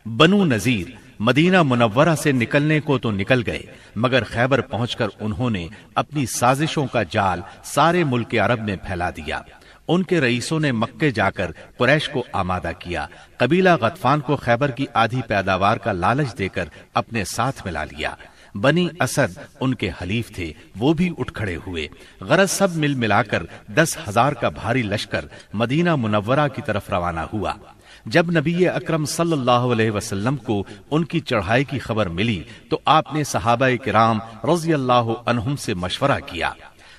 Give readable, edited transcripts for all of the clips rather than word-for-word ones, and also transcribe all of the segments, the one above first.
بنو نذیر مدینہ منورہ سے نکلنے کو تو نکل گئے، مگر خیبر پہنچ کر انہوں نے اپنی سازشوں کا جال سارے ملک عرب میں پھیلا دیا۔ ان کے رئیسوں نے مکے جا کر قریش کو آمادہ کیا۔ قبیلہ غطفان کو خیبر کی آدھی پیداوار کا لالچ دے کر اپنے ساتھ ملا لیا۔ بنی اسد ان کے حلیف تھے، وہ بھی اٹھ کھڑے ہوئے۔ غرض سب مل ملا کر 10,000 کا بھاری لشکر مدینہ منورہ کی طرف روانہ ہوا۔ جب نبی اکرم صلی اللہ علیہ وسلم کو ان کی چڑھائی کی خبر ملی تو آپ نے صحابہ کرام رضی اللہ عنہم سے مشورہ کیا۔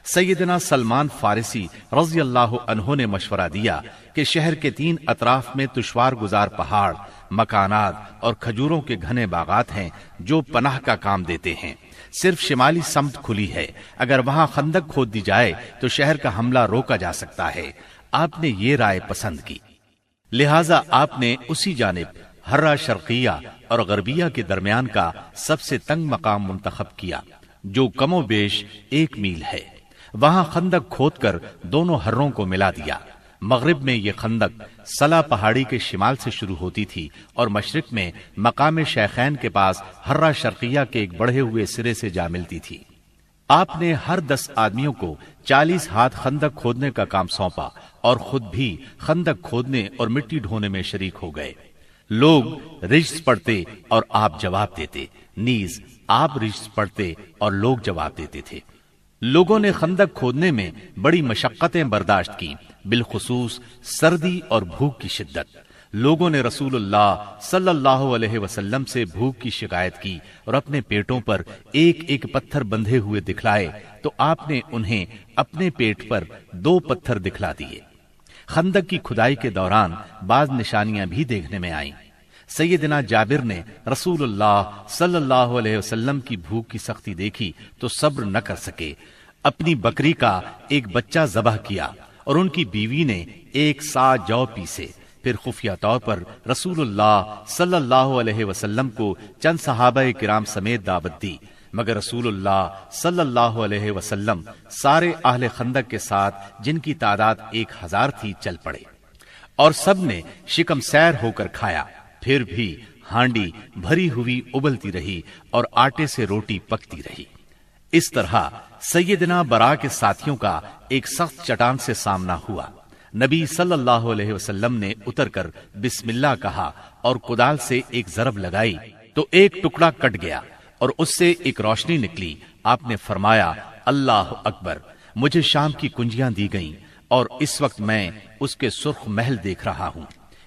سیدنا سلمان فارسی رضی اللہ عنہ نے مشورہ دیا کہ شہر کے 3 اطراف میں دشوار گزار پہاڑ، مکانات اور کھجوروں کے گھنے باغات ہیں جو پناہ کا کام دیتے ہیں۔ صرف شمالی سمت کھلی ہے، اگر وہاں خندق کھود دی جائے تو شہر کا حملہ روکا جا سکتا ہے۔ آپ نے یہ رائے پسند کی، لہٰذا آپ نے اسی جانب ہرہ شرقیہ اور غربیہ کے درمیان کا سب سے تنگ مقام منتخب کیا، جو کم و بیش 1 میل ہے۔ وہاں خندق کھود کر دونوں ہروں کو ملا دیا۔ مغرب میں یہ خندق سلا پہاڑی کے شمال سے شروع ہوتی تھی اور مشرق میں مقام شیخین کے پاس ہرہ شرقیہ کے ایک بڑھے ہوئے سرے سے جا ملتی تھی۔ آپ نے ہر 10 آدمیوں کو 40 ہاتھ خندق کھودنے کا کام سونپا اور خود بھی خندق کھودنے اور مٹی ڈھونے میں شریک ہو گئے۔ لوگ رجز پڑھتے اور آپ جواب دیتے، نیز آپ رجز پڑھتے اور لوگ جواب دیتے تھے۔ لوگوں نے خندق کھودنے میں بڑی مشقتیں برداشت کی، بالخصوص سردی اور بھوک کی شدت۔ لوگوں نے رسول اللہ صلی اللہ علیہ وسلم سے بھوک کی شکایت کی اور اپنے پیٹوں پر ایک ایک پتھر بندھے ہوئے دکھلائے تو آپ نے انہیں اپنے پیٹ پر 2 پتھر دکھلا دیے۔ خندق کی کھدائی کے دوران بعض نشانیاں بھی دیکھنے میں آئیں۔ سیدنا جابر نے رسول اللہ صلی اللہ علیہ وسلم کی بھوک کی سختی دیکھی تو صبر نہ کر سکے، اپنی بکری کا ایک بچہ ذبح کیا اور ان کی بیوی نے 1 سا جو پیسے۔ پھر خفیہ طور پر رسول اللہ صلی اللہ علیہ وسلم کو چند صحابہ کرام سمیت دعوت دی، مگر رسول اللہ صلی اللہ علیہ وسلم سارے اہل خندق کے ساتھ، جن کی تعداد 1000 تھی، چل پڑے اور سب نے شکم سیر ہو کر کھایا۔ پھر بھی ہانڈی بھری ہوئی ابلتی رہی اور آٹے سے روٹی پکتی رہی۔ اس طرح سیدنا برا کے ساتھیوں کا ایک سخت چٹان سے سامنا ہوا۔ نبی صلی اللہ علیہ وسلم نے اتر کر بسم اللہ کہا اور کدال سے ایک ضرب لگائی تو ایک ٹکڑا کٹ گیا اور اس سے ایک روشنی نکلی۔ آپ نے فرمایا، اللہ اکبر، مجھے شام کی کنجیاں دی گئیں اور اس وقت میں اس کے سرخ محل دیکھ رہا ہوں۔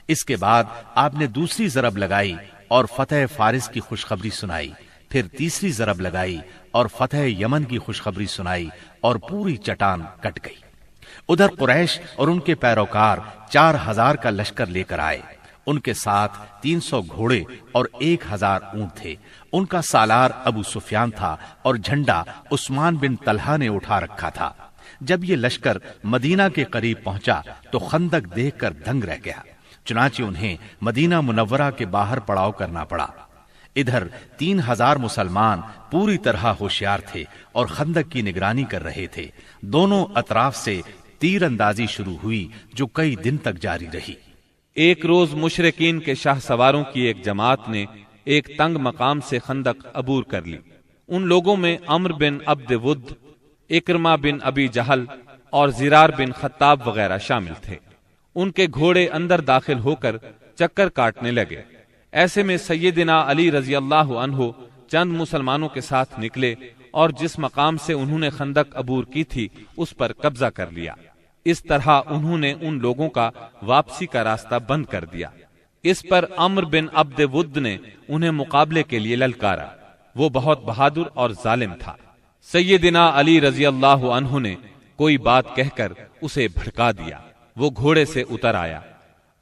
اس کے بعد آپ نے دوسری ضرب لگائی اور فتح فارس کی خوشخبری سنائی، پھر تیسری ضرب لگائی اور فتح یمن کی خوشخبری سنائی اور پوری چٹان کٹ گئی۔ ادھر قریش اور ان کے پیروکار 4000 کا لشکر لے کر آئے۔ ان کے ساتھ 300 گھوڑے اور 1000 اونٹ تھے۔ ان کا سالار ابو سفیان تھا اور جھنڈا عثمان بن طلحہ نے اٹھا رکھا تھا۔ جب یہ لشکر مدینہ کے قریب پہنچا تو خندق دیکھ کر دنگ رہ گیا، چنانچہ انہیں مدینہ منورہ کے باہر پڑاؤ کرنا پڑا۔ ادھر 3000 مسلمان پوری طرح ہوشیار تھے اور خندق کی نگرانی کر رہے تھے۔ دونوں اطراف سے تیر اندازی شروع ہوئی جو کئی دن تک جاری رہی۔ ایک روز مشرکین کے شاہ سواروں کی ایک جماعت نے ایک تنگ مقام سے خندق عبور کر لی۔ ان لوگوں میں عمر بن عبد ود، اکرمہ بن ابی جہل اور زرار بن خطاب وغیرہ شامل تھے۔ ان کے گھوڑے اندر داخل ہو کر چکر کاٹنے لگے۔ ایسے میں سیدنا علی رضی اللہ عنہ چند مسلمانوں کے ساتھ نکلے اور جس مقام سے انہوں نے خندق عبور کی تھی اس پر قبضہ کر لیا۔ اس طرح انہوں نے ان لوگوں کا واپسی کا راستہ بند کر دیا۔ اس پر عمر بن عبد ود نے انہیں مقابلے کے لیے للکارا۔ وہ بہت بہادر اور ظالم تھا۔ سیدنا علی رضی اللہ عنہ نے کوئی بات کہہ کر اسے بھڑکا دیا۔ وہ گھوڑے سے اتر آیا۔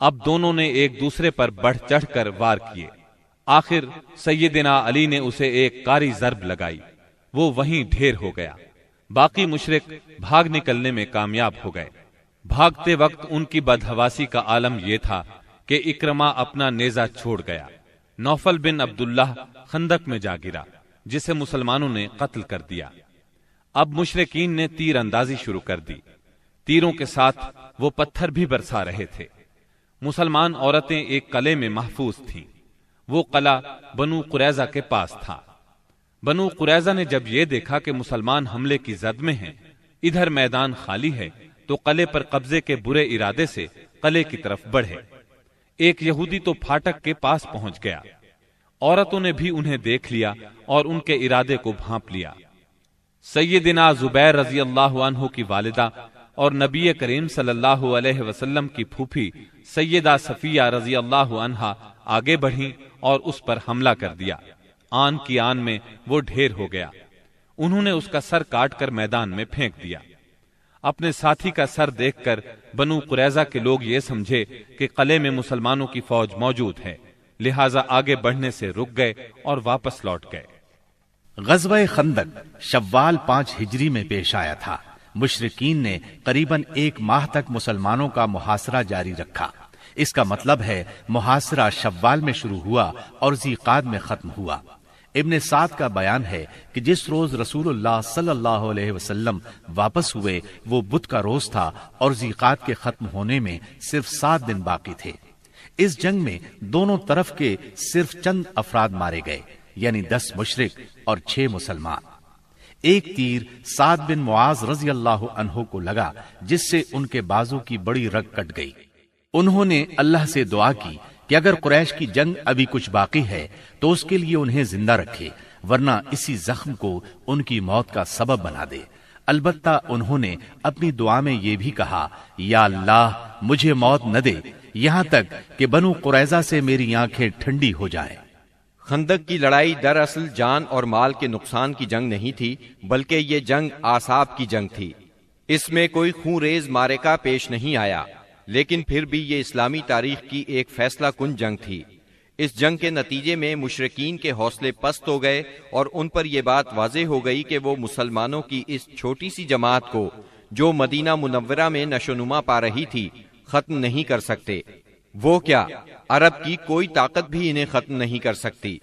اب دونوں نے ایک دوسرے پر بڑھ چڑھ کر وار کیے۔ آخر سیدنا علی نے اسے ایک کاری ضرب لگائی، وہ وہیں ڈھیر ہو گیا۔ باقی مشرک بھاگ نکلنے میں کامیاب ہو گئے۔ بھاگتے وقت ان کی بدحواسی کا عالم یہ تھا کہ اکرمہ اپنا نیزہ چھوڑ گیا۔ نوفل بن عبداللہ خندق میں جا گرا، جسے مسلمانوں نے قتل کر دیا۔ اب مشرکین نے تیر اندازی شروع کر دی۔ تیروں کے ساتھ وہ پتھر بھی برسا رہے تھے۔ مسلمان عورتیں ایک قلعے میں محفوظ تھیں۔ وہ قلعہ بنو قریظہ کے پاس تھا۔ بنو قریظہ نے جب یہ دیکھا کہ مسلمان حملے کی زد میں ہیں، ادھر میدان خالی ہے، تو قلعے پر قبضے کے برے ارادے سے قلعے کی طرف بڑھے۔ ایک یہودی تو پھاٹک کے پاس پہنچ گیا، عورتوں نے بھی انہیں دیکھ لیا اور ان کے ارادے کو بھانپ لیا۔ سیدنا زبیر رضی اللہ عنہ کی والدہ اور نبی کریم صلی اللہ علیہ وسلم کی پھوپھی سیدہ صفیہ رضی اللہ عنہا آگے بڑھیں اور اس پر حملہ کر دیا۔ آن کی آن میں وہ ڈھیر ہو گیا۔ انہوں نے اس کا سر کاٹ کر میدان میں پھینک دیا۔ اپنے ساتھی کا سر دیکھ کر بنو قریظہ کے لوگ یہ سمجھے کہ قلعے میں مسلمانوں کی فوج موجود ہے، لہٰذا آگے بڑھنے سے رک گئے اور واپس لوٹ گئے۔ غزوہ خندق شوال 5 ہجری میں پیش آیا تھا۔ مشرکین نے قریباً 1 ماہ تک مسلمانوں کا محاصرہ جاری رکھا۔ اس کا مطلب ہے محاصرہ شوال میں شروع ہوا اور ذیقعد میں ختم ہوا۔ ابن سعد کا بیان ہے کہ جس روز رسول اللہ صلی اللہ علیہ وسلم واپس ہوئے وہ بدھ کا روز تھا اور ذیقعد کے ختم ہونے میں صرف 7 دن باقی تھے۔ اس جنگ میں دونوں طرف کے صرف چند افراد مارے گئے، یعنی 10 مشرک اور 6 مسلمان۔ ایک تیر سعد بن معاذ رضی اللہ عنہ کو لگا، جس سے ان کے بازو کی بڑی رگ کٹ گئی۔ انہوں نے اللہ سے دعا کی کہ اگر قریش کی جنگ ابھی کچھ باقی ہے تو اس کے لیے انہیں زندہ رکھے، ورنہ اسی زخم کو ان کی موت کا سبب بنا دے۔ البتہ انہوں نے اپنی دعا میں یہ بھی کہا، یا اللہ مجھے موت نہ دے یہاں تک کہ بنو قریظہ سے میری آنکھیں ٹھنڈی ہو جائیں۔ خندق کی لڑائی دراصل جان اور مال کے نقصان کی جنگ نہیں تھی، بلکہ یہ جنگ اعصاب کی جنگ تھی۔ اس میں کوئی خون ریز معرکہ پیش نہیں آیا، لیکن پھر بھی یہ اسلامی تاریخ کی ایک فیصلہ کن جنگ تھی۔ اس جنگ کے نتیجے میں مشرکین کے حوصلے پست ہو گئے اور ان پر یہ بات واضح ہو گئی کہ وہ مسلمانوں کی اس چھوٹی سی جماعت کو جو مدینہ منورہ میں نشوونما پا رہی تھی ختم نہیں کر سکتے۔ وہ کیا، عرب کی کوئی طاقت بھی انہیں ختم نہیں کر سکتی۔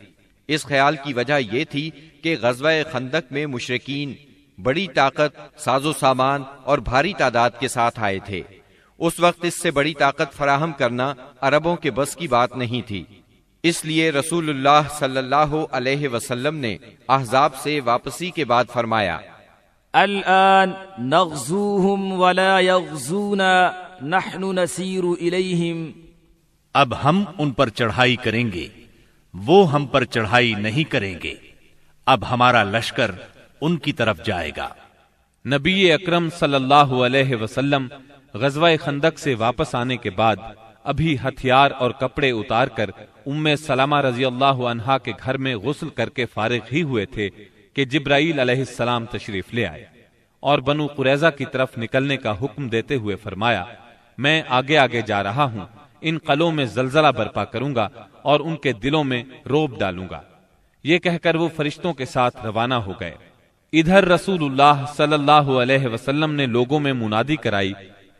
اس خیال کی وجہ یہ تھی کہ غزوہ خندق میں مشرکین بڑی طاقت، ساز و سامان اور بھاری تعداد کے ساتھ آئے تھے۔ اس وقت اس سے بڑی طاقت فراہم کرنا عربوں کے بس کی بات نہیں تھی۔ اس لیے رسول اللہ صلی اللہ علیہ وسلم نے احزاب سے واپسی کے بعد فرمایا، الآن نغزوهم ولا يغزونا نحن نسیر الیہم۔ اب ہم ان پر چڑھائی کریں گے، وہ ہم پر چڑھائی نہیں کریں گے۔ اب ہمارا لشکر ان کی طرف جائے گا۔ نبی اکرم صلی اللہ علیہ وسلم غزوہ خندق سے واپس آنے کے بعد ابھی ہتھیار اور کپڑے اتار کر ام سلمہ رضی اللہ عنہا کے گھر میں غسل کر کے فارغ ہی ہوئے تھے کہ جبرائیل علیہ السلام تشریف لے آئے اور بنو قریظہ کی طرف نکلنے کا حکم دیتے ہوئے فرمایا، میں آگے آگے جا رہا ہوں، ان قلعوں میں زلزلہ برپا کروں گا اور ان کے دلوں میں روب ڈالوں گا۔ یہ کہہ کر وہ فرشتوں کے ساتھ روانہ ہو گئے۔ ادھر رسول اللہ صلی اللہ علیہ وسلم نے لوگوں میں منادی کرائی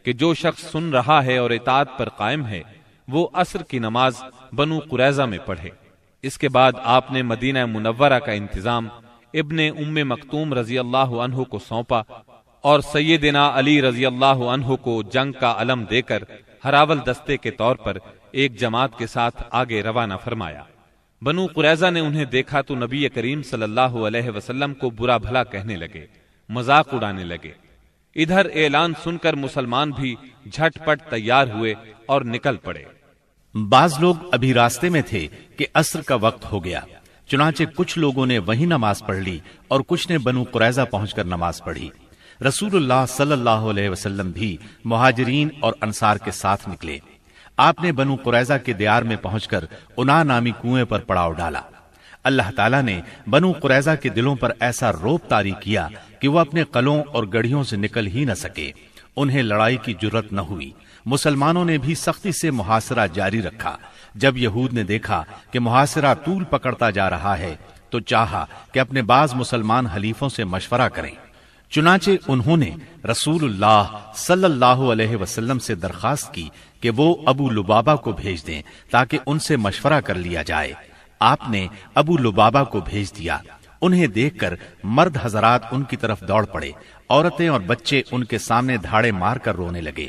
کہ جو شخص سن رہا ہے اور اطاعت پر قائم ہے وہ عصر کی نماز بنو قریظہ میں پڑھے۔ اس کے بعد آپ نے مدینہ منورہ کا انتظام ابن ام مکتوم رضی اللہ عنہ کو سونپا اور سیدنا علی رضی اللہ عنہ کو جنگ کا علم دے کر ہراول دستے کے طور پر ایک جماعت کے ساتھ آگے روانہ فرمایا۔ بنو قریظہ نے انہیں دیکھا تو نبی کریم صلی اللہ علیہ وسلم کو برا بھلا کہنے لگے، مذاق اڑانے لگے۔ ادھر اعلان سن کر مسلمان بھی جھٹ پٹ تیار ہوئے اور نکل پڑے۔ بعض لوگ ابھی راستے میں تھے کہ عصر کا وقت ہو گیا، چنانچہ کچھ لوگوں نے وہیں نماز پڑھ لی اور کچھ نے بنو قریظہ پہنچ کر نماز پڑھی۔ رسول اللہ صلی اللہ علیہ وسلم بھی مہاجرین اور انصار کے ساتھ نکلے۔ آپ نے بنو قریظہ کے دیار میں پہنچ کر انا نامی کنویں پر پڑاؤ ڈالا۔ اللہ تعالیٰ نے بنو قریظہ کے دلوں پر ایسا روب طاری کیا کہ وہ اپنے قلعوں اور گڑھیوں سے نکل ہی نہ سکے۔ انہیں لڑائی کی جرت نہ ہوئی۔ مسلمانوں نے بھی سختی سے محاصرہ جاری رکھا۔ جب یہود نے دیکھا کہ محاصرہ طول پکڑتا جا رہا ہے تو چاہا کہ اپنے بعض مسلمان حلیفوں سے مشورہ کریں۔ چنانچہ انہوں نے رسول اللہ صلی اللہ علیہ وسلم سے درخواست کی کہ وہ ابو لبابہ کو بھیج دیں تاکہ ان سے مشورہ کر لیا جائے۔ آپ نے ابو لبابہ کو بھیج دیا۔ انہیں دیکھ کر مرد حضرات ان کی طرف دوڑ پڑے، عورتیں اور بچے ان کے سامنے دھاڑے مار کر رونے لگے۔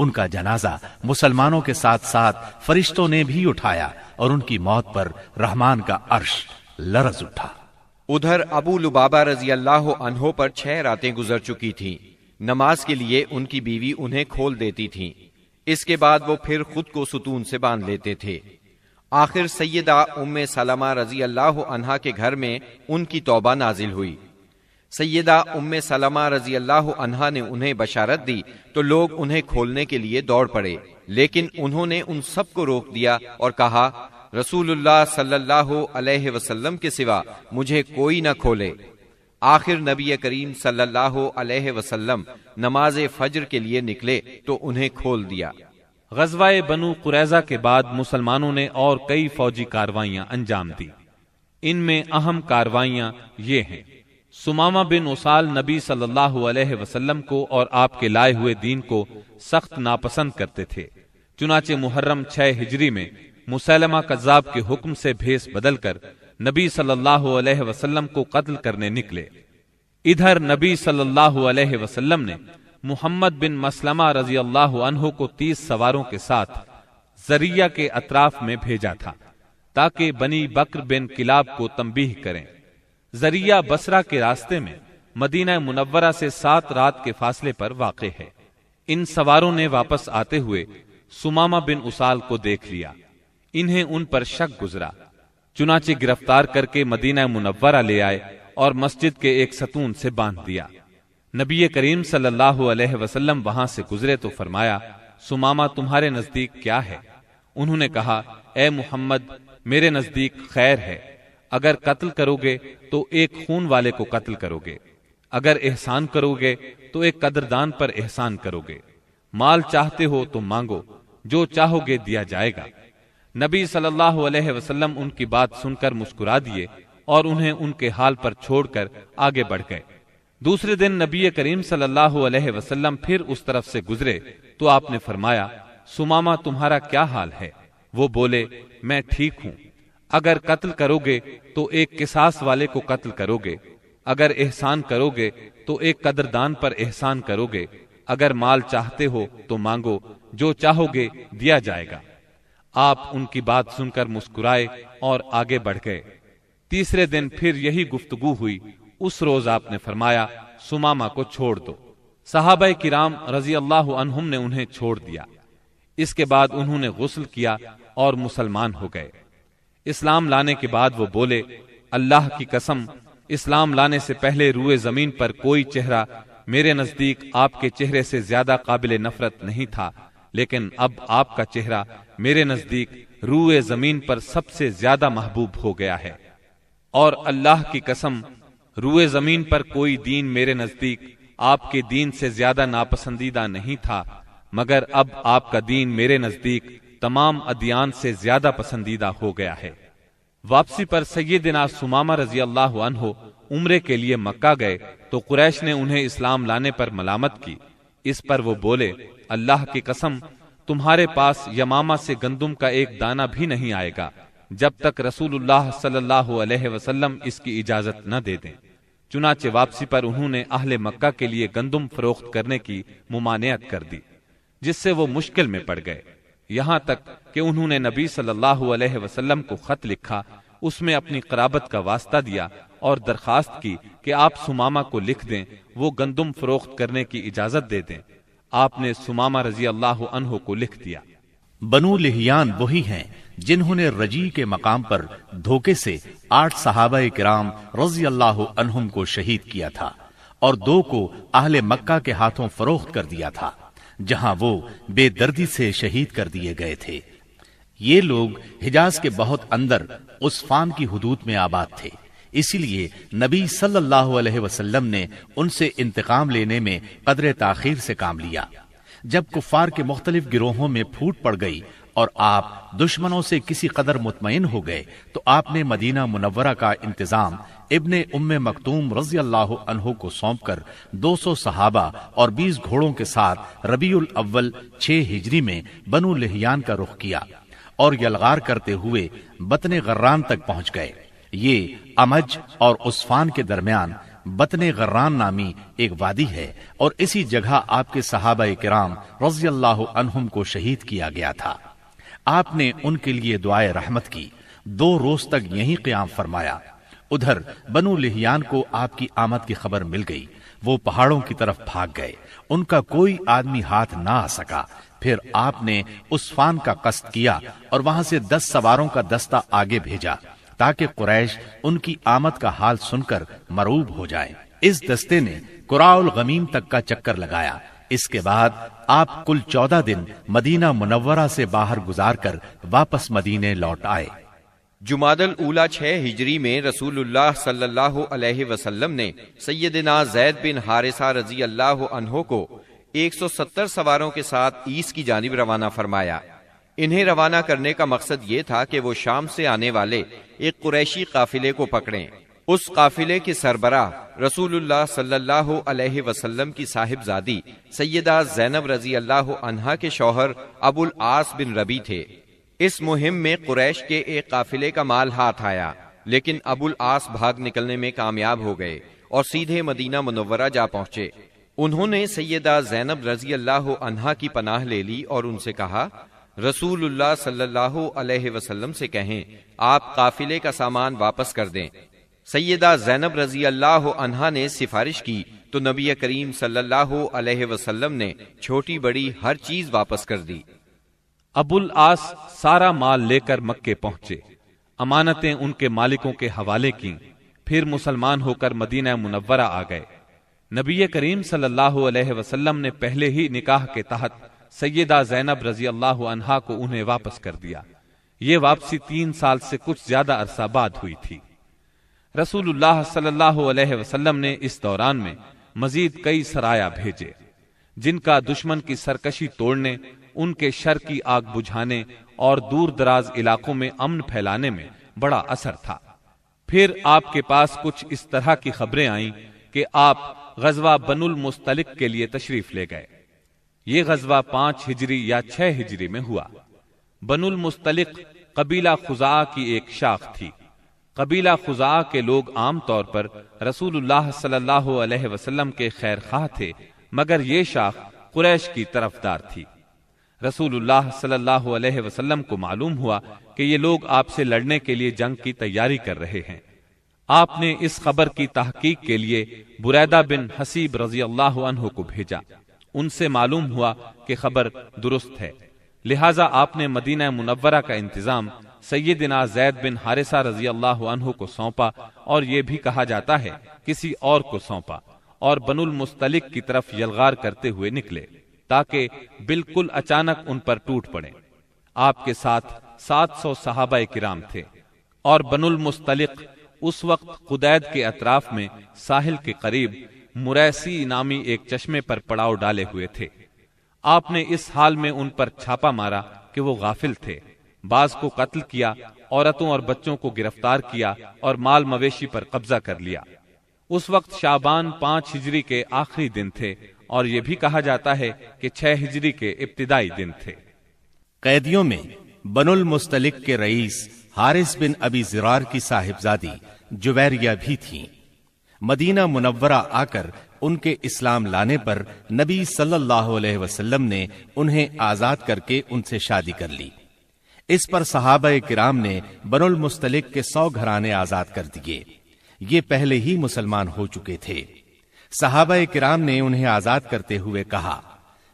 ان کا جنازہ مسلمانوں کے ساتھ ساتھ فرشتوں نے بھی اٹھایا اور ان کی موت پر رحمان کا عرش لرز اٹھا۔ ادھر ابو لبابہ رضی اللہ عنہ پر 6 راتیں گزر چکی تھیں۔ نماز کے لیے ان کی بیوی انہیں کھول دیتی تھیں، اس کے بعد وہ پھر خود کو ستون سے باندھ لیتے تھے۔ آخر سیدہ ام سلمہ رضی اللہ عنہا کے گھر میں ان کی توبہ نازل ہوئی۔ سیدہ ام سلمہ رضی اللہ عنہا نے انہیں بشارت دی تو لوگ انہیں کھولنے کے لیے دوڑ پڑے، لیکن انہوں نے ان سب کو روک دیا اور کہا رسول اللہ صلی اللہ علیہ وسلم کے سوا مجھے کوئی نہ کھولے۔ آخر نبی کریم صلی اللہ علیہ وسلم نماز فجر کے لیے نکلے تو انہیں کھول دیا۔ غزوہ بنو قریظہ کے بعد مسلمانوں نے اور کئی فوجی کاروائیاں انجام دی۔ ان میں اہم کاروائیاں یہ ہیں: سمامہ بن اسال نبی صلی اللہ علیہ وسلم کو اور آپ کے لائے ہوئے دین کو سخت ناپسند کرتے تھے، چنانچہ محرم 6 ہجری میں مسیلمہ کذاب کے حکم سے بھیس بدل کر نبی صلی اللہ علیہ وسلم کو قتل کرنے نکلے۔ ادھر نبی صلی اللہ علیہ وسلم نے محمد بن مسلمہ رضی اللہ عنہ کو 30 سواروں کے ساتھ ذریہ کے اطراف میں بھیجا تھا تاکہ بنی بکر بن کلاب کو تنبیہ کریں۔ ذریہ بصرہ کے راستے میں مدینہ منورہ سے 7 رات کے فاصلے پر واقع ہے۔ ان سواروں نے واپس آتے ہوئے سمامہ بن اسال کو دیکھ لیا، انہیں ان پر شک گزرا، چنانچہ گرفتار کر کے مدینہ منورہ لے آئے اور مسجد کے ایک ستون سے باندھ دیا۔ نبی کریم صلی اللہ علیہ وسلم وہاں سے گزرے تو فرمایا سمامہ تمہارے نزدیک کیا ہے؟ انہوں نے کہا اے محمد میرے نزدیک خیر ہے، اگر قتل کرو گے تو ایک خون والے کو قتل کرو گے، اگر احسان کرو گے تو ایک قدردان پر احسان کرو گے، مال چاہتے ہو تو مانگو، جو چاہو گے دیا جائے گا۔ نبی صلی اللہ علیہ وسلم ان کی بات سن کر مسکرا دیے اور انہیں ان کے حال پر چھوڑ کر آگے بڑھ گئے۔ دوسرے دن نبی کریم صلی اللہ علیہ وسلم پھر اس طرف سے گزرے تو آپ نے فرمایا سمامہ تمہارا کیا حال ہے؟ وہ بولے میں ٹھیک ہوں، اگر قتل کرو گے تو ایک قصاص والے کو قتل کرو گے، اگر احسان کرو گے تو ایک قدردان پر احسان کرو گے، اگر مال چاہتے ہو تو مانگو، جو چاہو گے دیا جائے گا۔ آپ ان کی بات سن کر مسکرائے اور آگے بڑھ گئے۔ تیسرے دن پھر یہی گفتگو ہوئی۔ اس روز آپ نے فرمایا سمامہ کو چھوڑ دو۔ صحابہ کرام رضی اللہ عنہم نے انہیں چھوڑ دیا۔ اس کے بعد انہوں نے غسل کیا اور مسلمان ہو گئے۔ اسلام لانے کے بعد وہ بولے اللہ کی قسم اسلام لانے سے پہلے روئے زمین پر کوئی چہرہ میرے نزدیک آپ کے چہرے سے زیادہ قابل نفرت نہیں تھا، لیکن اب آپ کا چہرہ میرے نزدیک روئے زمین پر سب سے زیادہ محبوب ہو گیا ہے، اور اللہ کی قسم روئے زمین پر کوئی دین میرے نزدیک آپ کے دین سے زیادہ ناپسندیدہ نہیں تھا، مگر اب آپ کا دین میرے نزدیک تمام ادیان سے زیادہ پسندیدہ ہو گیا ہے۔ واپسی پر سیدنا سمامہ رضی اللہ عنہ عمرے کے لیے مکہ گئے تو قریش نے انہیں اسلام لانے پر ملامت کی۔ اس پر وہ بولے اللہ کی قسم تمہارے پاس یمامہ سے گندم کا ایک دانہ بھی نہیں آئے گا جب تک رسول اللہ صلی اللہ علیہ وسلم اس کی اجازت نہ دے دیں۔ چنانچہ واپسی پر انہوں نے اہل مکہ کے لیے گندم فروخت کرنے کی ممانعت کر دی، جس سے وہ مشکل میں پڑ گئے، یہاں تک کہ انہوں نے نبی صلی اللہ علیہ وسلم کو خط لکھا، اس میں اپنی قرابت کا واسطہ دیا اور درخواست کی کہ آپ سمامہ کو لکھ دیں وہ گندم فروخت کرنے کی اجازت دے دیں۔ آپ نے سمامہ رضی اللہ عنہ کو لکھ دیا۔ بنو لحیان وہی ہیں جنہوں نے رجی کے مقام پر دھوکے سے 8 صحابہ کرام رضی اللہ عنہم کو شہید کیا تھا اور 2 کو اہل مکہ کے ہاتھوں فروخت کر دیا تھا، جہاں وہ بے دردی سے شہید کر دیے گئے تھے۔ یہ لوگ حجاز کے بہت اندر عسفان کی حدود میں آباد تھے، اسی لیے نبی صلی اللہ علیہ وسلم نے ان سے انتقام لینے میں قدر تاخیر سے کام لیا۔ جب کفار کے مختلف گروہوں میں پھوٹ پڑ گئی اور آپ دشمنوں سے کسی قدر مطمئن ہو گئے تو آپ نے مدینہ منورہ کا انتظام ابن ام مکتوم رضی اللہ عنہ کو سونپ کر 200 صحابہ اور 20 گھوڑوں کے ساتھ ربیع الاول 6 ہجری میں بنو لحیان کا رخ کیا اور یلغار کرتے ہوئے بطن غران تک پہنچ گئے۔ یہ امج اور عسفان کے درمیان بطن غران نامی ایک وادی ہے اور اسی جگہ آپ کے صحابہ کرام رضی اللہ عنہم کو شہید کیا گیا تھا۔ آپ نے ان کے لیے دعائے رحمت کی، 2 روز تک یہیں قیام فرمایا۔ ادھر بنو لحیان کو آپ کی آمد کی خبر مل گئی، وہ پہاڑوں کی طرف بھاگ گئے، ان کا کوئی آدمی ہاتھ نہ آ سکا۔ پھر آپ نے عصفان کا قصد کیا اور وہاں سے 10 سواروں کا دستہ آگے بھیجا تاکہ قریش ان کی آمد کا حال سن کر مرعوب ہو جائیں۔ اس دستے نے قراء الغمیم تک کا چکر لگایا۔ اس کے بعد آپ کل 14 دن مدینہ منورہ سے باہر گزار کر واپس مدینے لوٹ آئے۔ جمادی الاولیٰ 6 ہجری میں رسول اللہ صلی اللہ علیہ وسلم نے سیدنا زید بن حارثہ رضی اللہ عنہ کو 170 سواروں کے ساتھ عیس کی جانب روانہ فرمایا۔ انہیں روانہ کرنے کا مقصد یہ تھا کہ وہ شام سے آنے والے ایک قریشی قافلے کو پکڑیں۔ اس قافلے کے سربراہ رسول اللہ صلی اللہ علیہ وسلم کی صاحبزادی سیدہ زینب رضی اللہ عنہا کے شوہر ابو العاص بن ربی تھے۔ اس مہم میں قریش کے ایک قافلے کا مال ہاتھ آیا، لیکن ابو العاص بھاگ نکلنے میں کامیاب ہو گئے اور سیدھے مدینہ منورہ جا پہنچے۔ انہوں نے سیدہ زینب رضی اللہ عنہا کی پناہ لے لی اور ان سے کہا، رسول اللہ صلی اللہ علیہ وسلم سے کہیں آپ قافلے کا سامان واپس کر دیں۔ سیدہ زینب رضی اللہ عنہا نے سفارش کی تو نبی کریم صلی اللہ علیہ وسلم نے چھوٹی بڑی ہر چیز واپس کر دی۔ ابو العاص سارا مال لے کر مکے پہنچے، امانتیں ان کے مالکوں کے حوالے کیں، پھر مسلمان ہو کر مدینہ منورہ آ گئے۔ نبی کریم صلی اللہ علیہ وسلم نے پہلے ہی نکاح کے تحت سیدہ زینب رضی اللہ عنہا کو انہیں واپس کر دیا۔ یہ واپسی 3 سال سے کچھ زیادہ عرصہ بعد ہوئی تھی۔ رسول اللہ صلی اللہ علیہ وسلم نے اس دوران میں مزید کئی سرایا بھیجے، جن کا دشمن کی سرکشی توڑنے، ان کے شر کی آگ بجھانے اور دور دراز علاقوں میں امن پھیلانے میں بڑا اثر تھا۔ پھر آپ کے پاس کچھ اس طرح کی خبریں آئیں کہ آپ غزوہ بنو المستلق کے لیے تشریف لے گئے۔ یہ غزوہ 5 ہجری یا 6 ہجری میں ہوا۔ بنو المستلق قبیلہ خزاعہ کی ایک شاخ تھی۔ قبیلہ خزاعہ کے لوگ عام طور پر رسول اللہ صلی اللہ علیہ وسلم کے خیر خواہ تھے، مگر یہ شاخ قریش کی طرفدار تھی۔ رسول اللہ صلی اللہ علیہ وسلم کو معلوم ہوا کہ یہ لوگ آپ سے لڑنے کے لیے جنگ کی تیاری کر رہے ہیں۔ آپ نے اس خبر کی تحقیق کے لیے بریدہ بن حسیب رضی اللہ عنہ کو بھیجا۔ ان سے معلوم ہوا کہ خبر درست ہے، لہٰذا آپ نے مدینہ منورہ کا انتظام سیدنا زید بن حارثہ رضی اللہ عنہ کو سونپا، اور یہ بھی کہا جاتا ہے کسی اور کو سونپا، اور بنو المستلق کی طرف یلغار کرتے ہوئے نکلے تاکہ بالکل اچانک ان پر ٹوٹ پڑے۔ آپ کے ساتھ 700 صحابہ کرام تھے، اور بنو المستلق اس وقت قدید کے اطراف میں ساحل کے قریب مریسی نامی ایک چشمے پر پڑاؤ ڈالے ہوئے تھے۔ آپ نے اس حال میں ان پر چھاپا مارا کہ وہ غافل تھے، بعض کو قتل کیا، عورتوں اور بچوں کو گرفتار کیا اور مال مویشی پر قبضہ کر لیا۔ اس وقت شعبان 5 ہجری کے آخری دن تھے، اور یہ بھی کہا جاتا ہے کہ 6 ہجری کے ابتدائی دن تھے۔ قیدیوں میں بنو المستلق کے رئیس حارث بن ابی زرار کی صاحبزادی جویریہ بھی تھیں۔ مدینہ منورہ آ کر ان کے اسلام لانے پر نبی صلی اللہ علیہ وسلم نے انہیں آزاد کر کے ان سے شادی کر لی۔ اس پر صحابہ کرام نے بنو المستلق کے 100 گھرانے آزاد کر دیے۔ یہ پہلے ہی مسلمان ہو چکے تھے۔ صحابہ کرام نے انہیں آزاد کرتے ہوئے کہا،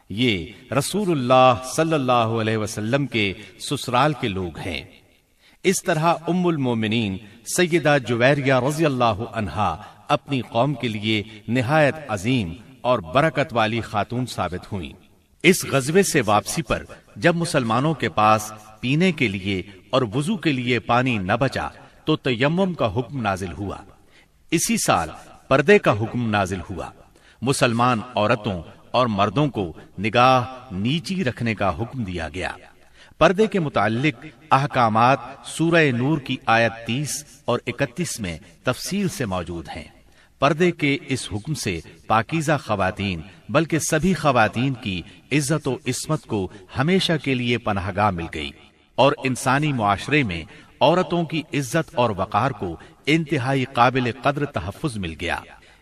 یہ رسول اللہ صلی اللہ علیہ وسلم کے سسرال کے لوگ ہیں۔ اس طرح ام المومنین سیدہ جویریہ رضی اللہ عنہا اپنی قوم کے لیے نہایت عظیم اور برکت والی خاتون ثابت ہوئیں۔ اس غزوے سے واپسی پر جب مسلمانوں کے پاس پینے کے لیے اور وضو کے لیے پانی نہ بچا تو تیمم کا حکم نازل ہوا۔ اسی سال پردے کا حکم نازل ہوا۔ مسلمان عورتوں اور مردوں کو نگاہ نیچی رکھنے کا حکم دیا گیا۔ پردے کے متعلق احکامات سورہ نور کی آیت 30 اور 31 میں تفصیل سے موجود ہیں۔ پردے کے اس حکم سے پاکیزہ خواتین بلکہ سبھی خواتین کی عزت و عصمت کو ہمیشہ کے لیے پناہ گاہ مل گئی، اور انسانی معاشرے میں عورتوں کی عزت اور وقار کو انتہائی قابل قدر تحفظ مل گیا۔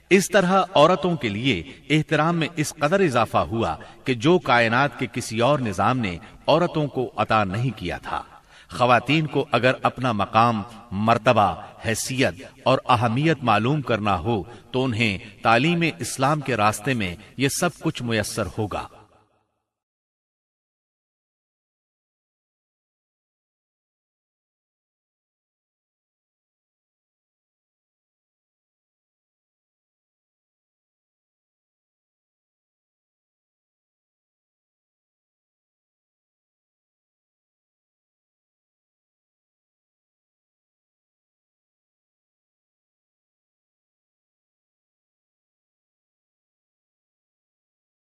اس طرح عورتوں کے لیے احترام میں اس قدر اضافہ ہوا کہ جو کائنات کے کسی اور نظام نے عورتوں کو عطا نہیں کیا تھا۔ خواتین کو اگر اپنا مقام، مرتبہ، حیثیت اور اہمیت معلوم کرنا ہو تو انہیں تعلیم اسلام کے راستے میں یہ سب کچھ میسر ہوگا۔